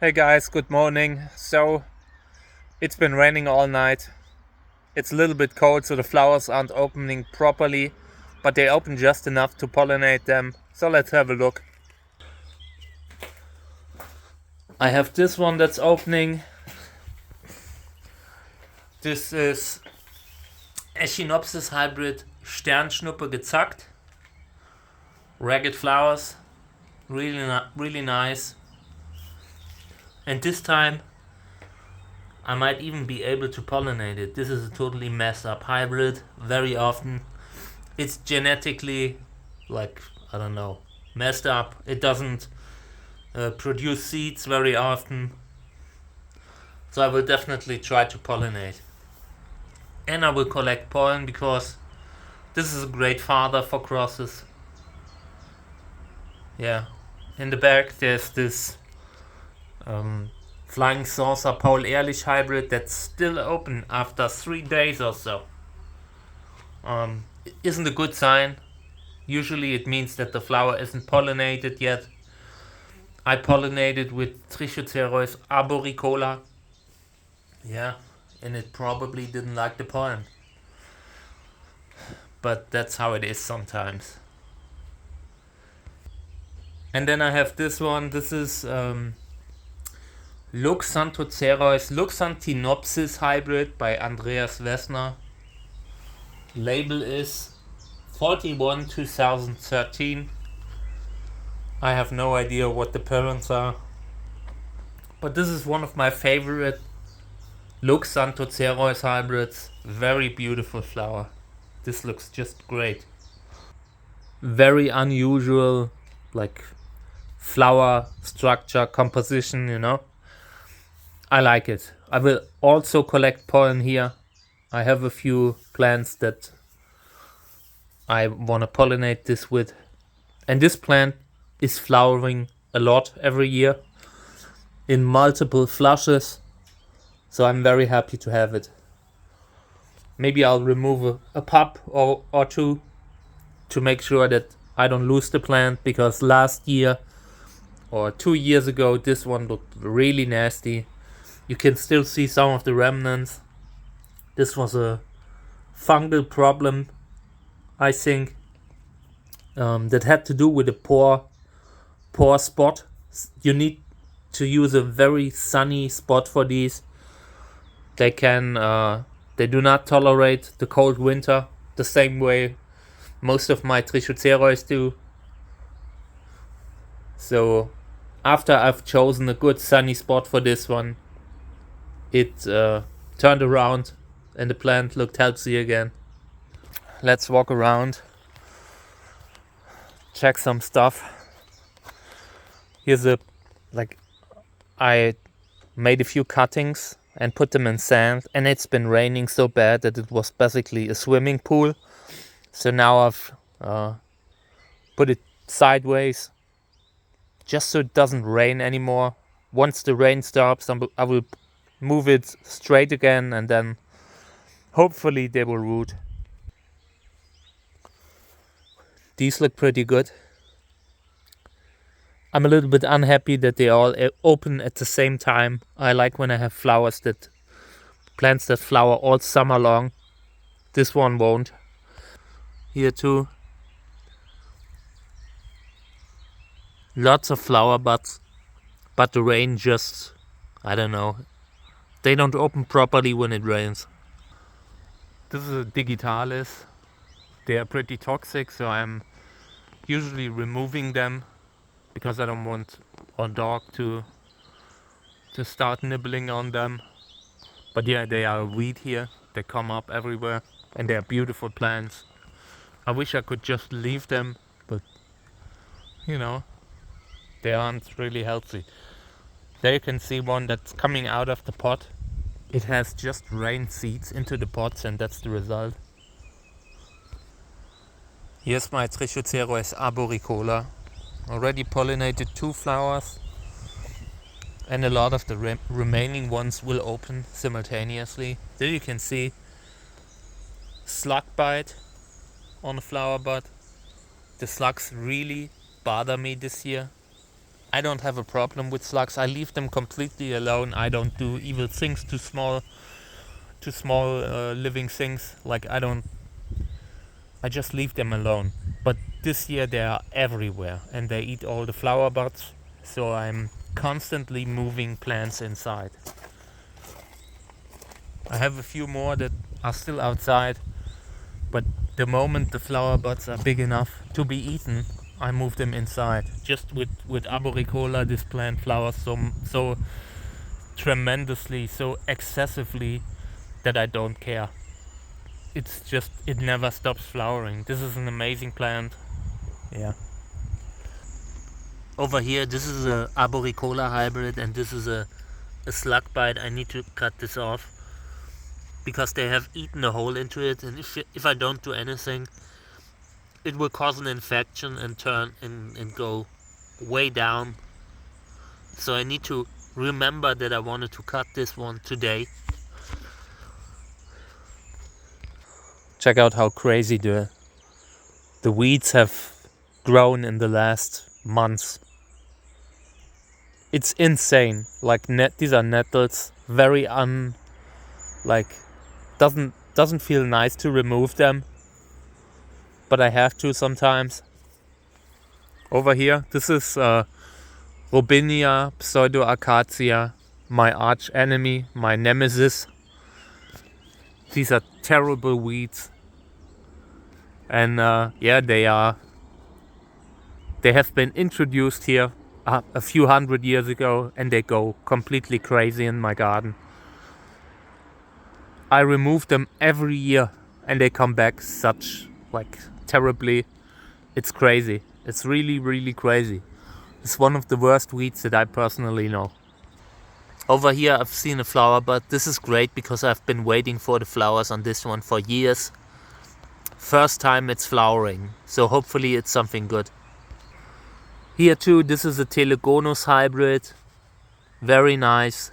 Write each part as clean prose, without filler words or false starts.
Hey guys, good morning. So, it's been raining all night. It's a little bit cold, so the flowers aren't opening properly, but they open just enough to pollinate them. So let's have a look. I have this one that's opening. This is Echinopsis hybrid STERNSCHNUPPE GEZACKT. Ragged flowers, really nice. And this time I might even be able to pollinate it. This is a totally messed up hybrid. Very often it's genetically, I don't know, messed up. It doesn't produce seeds very often. So I will definitely try to pollinate. And I will collect pollen because this is a great father for crosses. Yeah. In the back there's this Flying Saucer Paul Ehrlich hybrid that's still open after 3 days or so. It isn't a good sign. Usually it means that the flower isn't pollinated yet. I pollinated with Trichocereus arboricola. Yeah, and it probably didn't like the pollen. But that's how it is sometimes. And then I have this one. This is Loxanthocereus Loxanthinopsis hybrid by Andreas Wessner. Label is 41 2013. I have no idea what the parents are, but this is one of my favorite Loxanthocereus hybrids. Very beautiful flower. This looks just great. Very unusual, flower structure, composition, I like it. I will also collect pollen here. I have a few plants that I want to pollinate this with. And this plant is flowering a lot every year in multiple flushes. So I'm very happy to have it. Maybe I'll remove a pup or two to make sure that I don't lose the plant, because last year or 2 years ago this one looked really nasty. You can still see some of the remnants. This was a fungal problem, I think, that had to do with a poor spot. You need to use a very sunny spot for these. They do not tolerate the cold winter the same way most of my Trichocereus do. So after I've chosen a good sunny spot for this one, it turned around and the plant looked healthy again. Let's walk around, check some stuff. Here's I made a few cuttings and put them in sand, and it's been raining so bad that it was basically a swimming pool. So now I've put it sideways just so it doesn't rain anymore. Once the rain stops, I will move it straight again, and then hopefully they will root. These look pretty good. I'm a little bit unhappy that they all open at the same time. I like when I have plants that flower all summer long. This one won't. Here too. Lots of flower buds, but the rain just, I don't know. They don't open properly when it rains. This is a digitalis. They are pretty toxic, so I'm usually removing them because I don't want our dog to start nibbling on them. But yeah, they are a weed here. They come up everywhere, and they are beautiful plants. I wish I could just leave them, but they aren't really healthy. There you can see one that's coming out of the pot. It has just rained seeds into the pots, and that's the result. Here's my Trichocereus arboricola. Already pollinated 2 flowers, and a lot of the remaining ones will open simultaneously. There you can see slug bite on a flower bud. The slugs really bother me this year. I don't have a problem with slugs. I leave them completely alone. I don't do evil things to small living things. Like I just leave them alone. But this year they are everywhere and they eat all the flower buds. So I'm constantly moving plants inside. I have a few more that are still outside, but the moment the flower buds are big enough to be eaten, I move them inside. Just with Arboricola, this plant flowers so tremendously, so excessively, that I don't care. It's just, it never stops flowering. This is an amazing plant. Yeah. Over here, this is a Arboricola hybrid, and this is a slug bite. I need to cut this off because they have eaten a hole into it, and if I don't do anything, it will cause an infection and turn and go way down. So I need to remember that I wanted to cut this one today. Check out how crazy the weeds have grown in the last months. It's insane. Like these are nettles, very doesn't feel nice to remove them, but I have to sometimes. Over here, this is Robinia pseudoacacia, my arch enemy, my nemesis. These are terrible weeds, and yeah, they have been introduced here a few hundred years ago, and they go completely crazy in my garden. I remove them every year and they come back terribly. It's crazy. It's really, really crazy. It's one of the worst weeds that I personally know. Over here I've seen a flower bud. This is great because I've been waiting for the flowers on this one for years. First time it's flowering, so hopefully it's something good. Here too, this is a Telegonus hybrid. Very nice.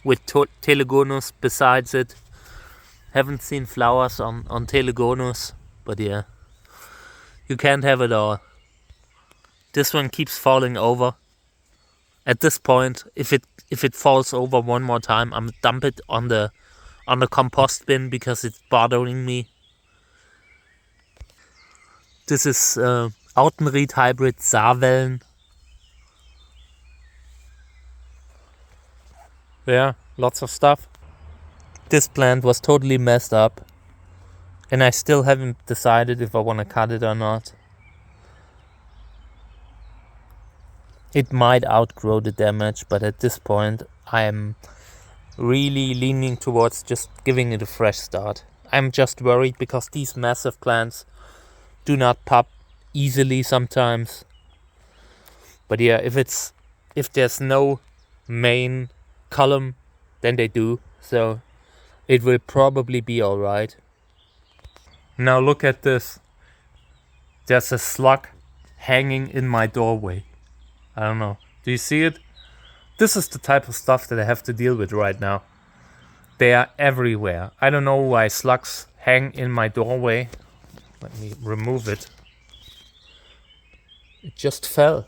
With Telegonus besides it. Haven't seen flowers on Telegonus, but yeah. You can't have it all. This one keeps falling over. At this point, if it falls over one more time, I'm dump it on the compost bin because it's bothering me. This is Autenried hybrid Saarwellen. Yeah, lots of stuff. This plant was totally messed up, and I still haven't decided if I want to cut it or not. It might outgrow the damage, but at this point I am really leaning towards just giving it a fresh start. I'm just worried because these massive plants do not pop easily sometimes. But yeah, if there's no main column, then they do, so it will probably be alright. Now look at this. There's a slug hanging in my doorway. I don't know. Do you see it? This is the type of stuff that I have to deal with right now. They are everywhere. I don't know why slugs hang in my doorway. Let me remove it. It just fell.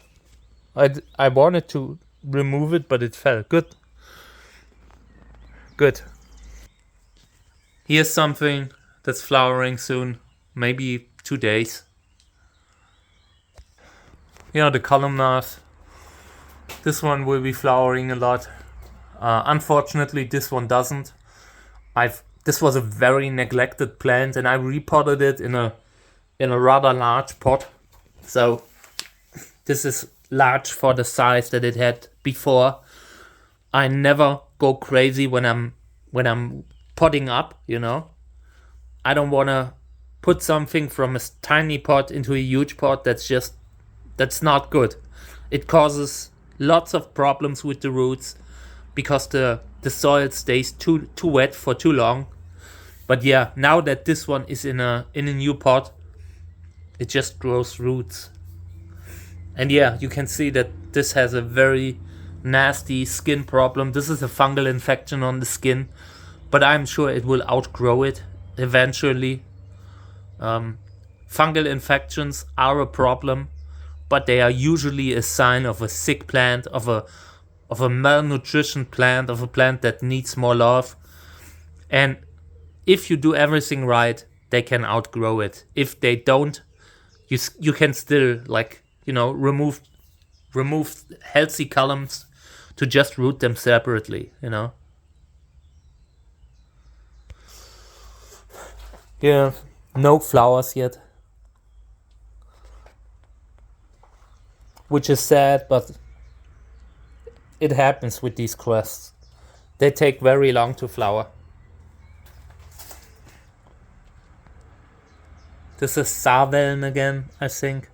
I wanted to remove it, but it fell. Good. Good. Here's something that's flowering soon. Maybe 2 days. Here are the columnars. This one will be flowering a lot. Unfortunately, this one doesn't. This was a very neglected plant, and I repotted it in a rather large pot. So this is large for the size that it had before. I never go crazy when I'm potting up, you know. I don't want to put something from a tiny pot into a huge pot. That's not good. It causes lots of problems with the roots because the soil stays too wet for too long. But yeah, now that this one is in a new pot, it just grows roots. And yeah, you can see that this has a very nasty skin problem. This is a fungal infection on the skin, but I'm sure it will outgrow it eventually. Fungal infections are a problem but they are usually a sign of a sick plant, of a malnutrition plant, of a plant that needs more love. And if you do everything right, they can outgrow it. If they don't, you can still, like, you know, remove healthy columns to just root them separately, you know. Yeah, no flowers yet, which is sad, but it happens with these crests. They take very long to flower. This is Saarwellen again, I think.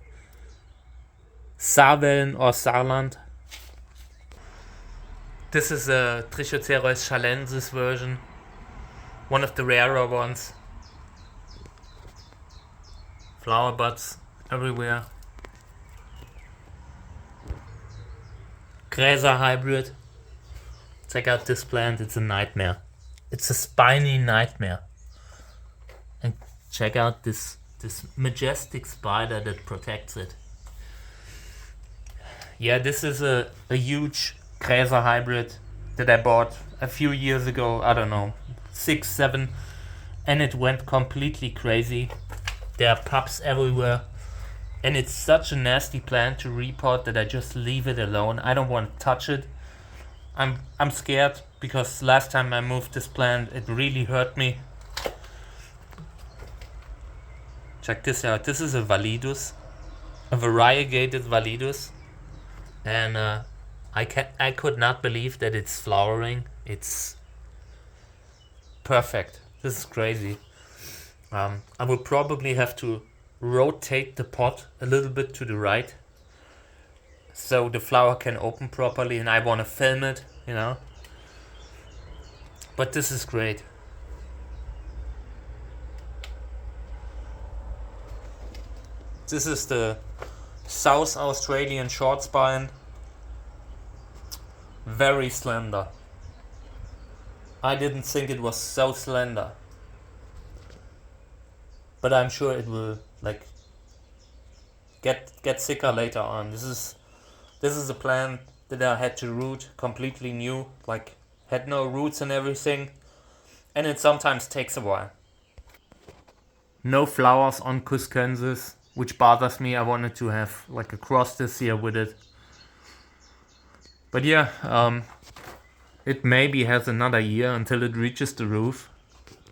Saarwellen or Saarland. This is a Trichocereus chalensis version, one of the rarer ones. Flower buds everywhere. Gräser hybrid. Check out this plant, it's a nightmare. It's a spiny nightmare. And check out this majestic spider that protects it. Yeah, this is a huge Gräser hybrid that I bought a few years ago, I don't know, 6, 7, and it went completely crazy. There are pups everywhere, and it's such a nasty plant to repot that I just leave it alone. I don't want to touch it. I'm scared because last time I moved this plant, it really hurt me. Check this out. This is a validus, a variegated validus, and I could not believe that it's flowering. It's perfect. This is crazy. I will probably have to rotate the pot a little bit to the right so the flower can open properly, and I want to film it, you know. But this is great. This is the South Australian short spine. Very slender. I didn't think it was so slender, but I'm sure it will, like, get thicker later on. This is a plant that I had to root, completely new, like had no roots and everything, and it sometimes takes a while. No flowers on Cuscensis, which bothers me. I wanted to have like a cross this year with it. But yeah, it maybe has another year until it reaches the roof.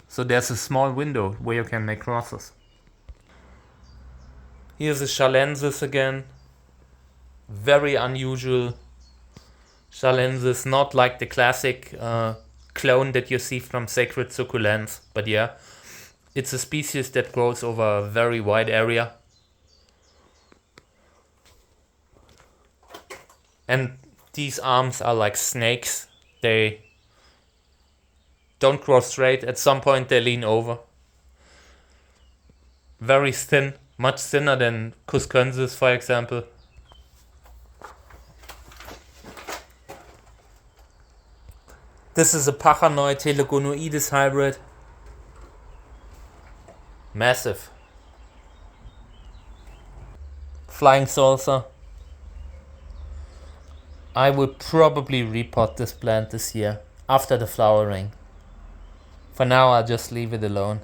So there's a small window where you can make crosses. Here's a chalensis again. Very unusual chalensis, not like the classic clone that you see from Sacred Succulents. But yeah, it's a species that grows over a very wide area. And these arms are like snakes. They don't grow straight. At some point they lean over. Very thin, much thinner than Cuscensis, for example. This is a Pachanoid telegonoides hybrid. Massive. Flying saucer. I will probably repot this plant this year, after the flowering. For now I'll just leave it alone.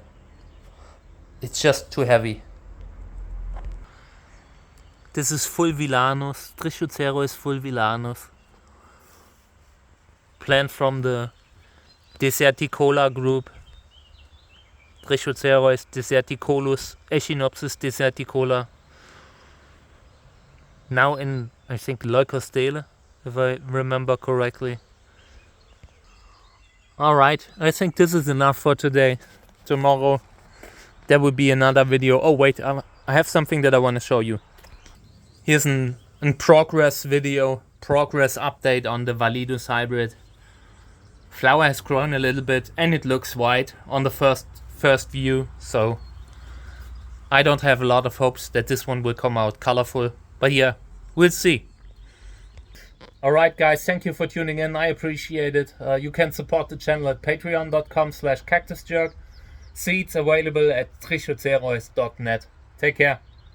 It's just too heavy. This is Fulvillanus, Trichocereus fulvillanus. Plant from the Deserticola group. Trichocereus deserticolus, Echinopsis deserticola. Now in, I think, Leucostele, if I remember correctly. Alright, I think this is enough for today. Tomorrow there will be another video. Oh wait, I have something that I want to show you. Here's an progress video, progress update on the Validus hybrid. Flower has grown a little bit and it looks white on the first view, so I don't have a lot of hopes that this one will come out colorful, but yeah, we'll see. Alright guys, thank you for tuning in, I appreciate it. You can support the channel at patreon.com/cactusjerk. Seeds available at trichocereus.net. Take care.